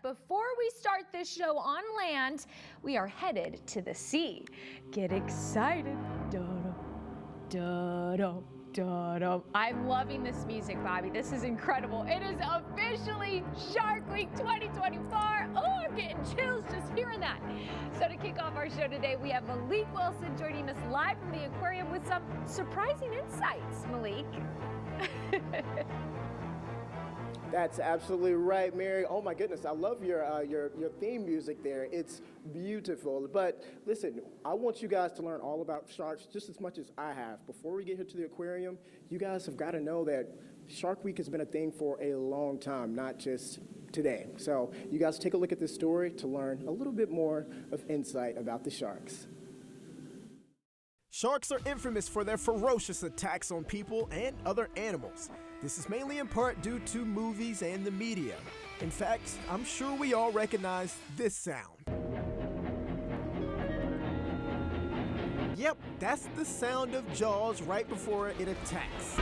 before we start this show on land, we are headed to the sea. Get excited. I'm loving this music, Bobby. This is incredible. It is officially Shark Week 2024. Oh, I'm getting chills just hearing that. So to kick off our show today, we have Malik Wilson joining us live from the aquarium with some surprising insights. Malik. That's absolutely right, Mary. Oh my goodness, I love your theme music there. It's beautiful. But listen, I want you guys to learn all about sharks just as much as I have. Before we get here to the aquarium, you guys have got to know that Shark Week has been a thing for a long time, not just today. So you guys take a look at this story to learn a little bit more of insight about the sharks. Sharks are infamous for their ferocious attacks on people and other animals. This is mainly in part due to movies and the media. In fact, I'm sure we all recognize this sound. Yep, that's the sound of Jaws right before it attacks.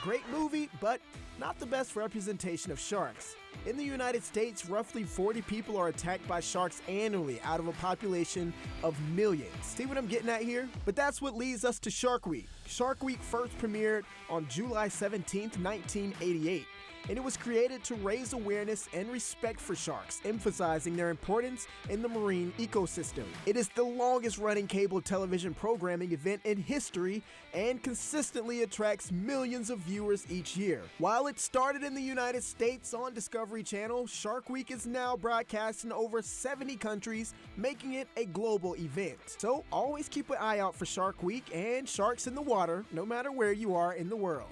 Great movie, but not the best representation of sharks. In the United States, roughly 40 people are attacked by sharks annually out of a population of millions. See what I'm getting at here? But that's what leads us to Shark Week. Shark Week first premiered on July 17th, 1988. And it was created to raise awareness and respect for sharks, emphasizing their importance in the marine ecosystem. It is the longest running cable television programming event in history and consistently attracts millions of viewers each year. While it started in the United States on Discovery Channel, Shark Week is now broadcast in over 70 countries, making it a global event. So always keep an eye out for Shark Week and sharks in the water, no matter where you are in the world.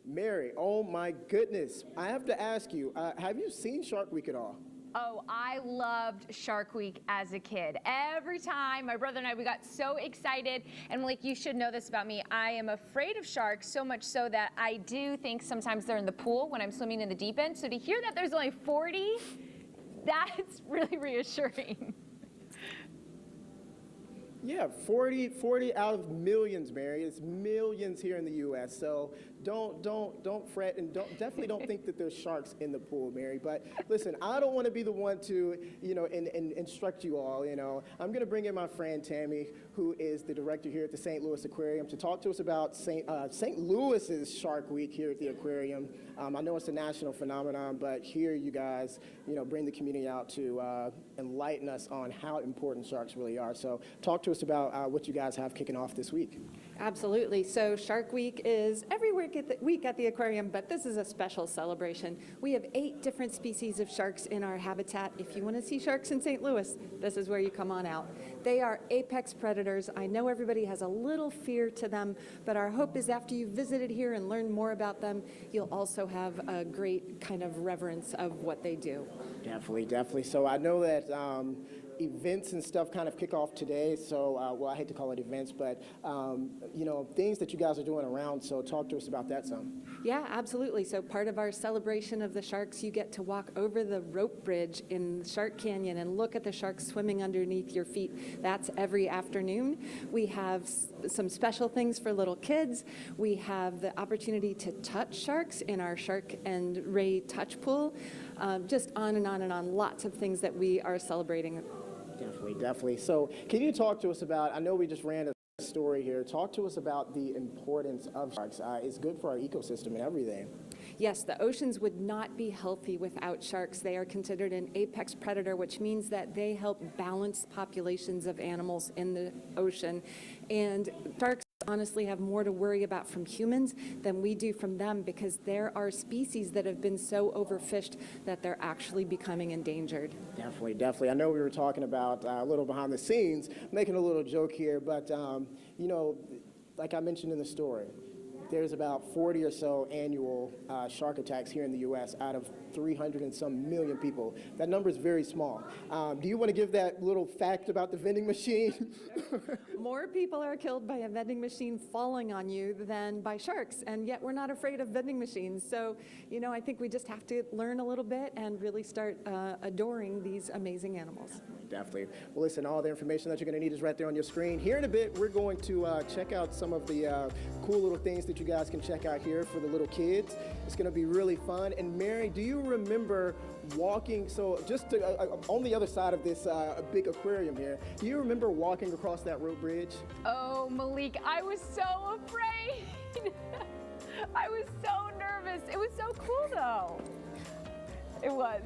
Mary, oh my goodness. I have to ask you, have you seen Shark Week at all? Oh, I loved Shark Week as a kid. Every time, my brother and I, we got so excited. And like, you should know this about me. I am afraid of sharks, so much so that I do think sometimes they're in the pool when I'm swimming in the deep end. So to hear that there's only 40, that's really reassuring. Yeah, 40 out of millions, Mary. It's millions here in the U.S. So don't fret, and definitely don't think that there's sharks in the pool, Mary. But listen, I don't want to be the one to, instruct you all. I'm going to bring in my friend Tammy, who is the director here at the St. Louis Aquarium, to talk to us about St. Louis's Shark Week here at the aquarium. I know it's a national phenomenon, but here you guys, bring the community out to enlighten us on how important sharks really are. So talk to us about what you guys have kicking off this week. Absolutely. So Shark Week is every week at the aquarium, but this is a special celebration. We have 8 different species of sharks in our habitat. If you want to see sharks in St. Louis, this is where you come on out. They are apex predators. I know everybody has a little fear to them, but our hope is after you've visited here and learned more about them, you'll also have a great kind of reverence of what they do. Definitely. So I know that events and stuff kind of kick off today, so I hate to call it events, but things that you guys are doing around, so talk to us about that some. Yeah, absolutely. So part of our celebration of the sharks, you get to walk over the rope bridge in Shark Canyon and look at the sharks swimming underneath your feet. That's every afternoon. We have some special things for little kids. We have the opportunity to touch sharks in our Shark and Ray touch pool. Just on and on and on, lots of things that we are celebrating. Definitely. So can you talk to us about, I know we just ran a story here, talk to us about the importance of sharks. It's good for our ecosystem and everything. Yes, the oceans would not be healthy without sharks. They are considered an apex predator, which means that they help balance populations of animals in the ocean. And sharks honestly have more to worry about from humans than we do from them, because there are species that have been so overfished that they're actually becoming endangered. Definitely. I know we were talking about a little behind the scenes, making a little joke here, but like I mentioned in the story, there's about 40 or so annual shark attacks here in the U.S. out of 300 and some million people. That number is very small. Do you want to give that little fact about the vending machine? More people are killed by a vending machine falling on you than by sharks, and yet we're not afraid of vending machines. So, I think we just have to learn a little bit and really start adoring these amazing animals. Definitely. Well, listen, all the information that you're going to need is right there on your screen. Here in a bit, we're going to check out some of the cool little things that you guys can check out here for the little kids. It's going to be really fun. And Mary, do you remember walking, so just on the other side of this big aquarium here, do you remember walking across that rope bridge? Oh, Malik, I was so afraid. I was so nervous. It was so cool, though. It was.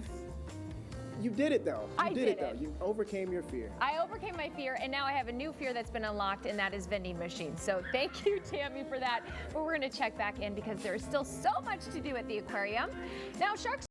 You did it, though. I did it. Though. You overcame your fear. I overcame my fear, and now I have a new fear that's been unlocked, and that is vending machines. So thank you, Tammy, for that. But we're going to check back in because there is still so much to do at the aquarium. Now, sharks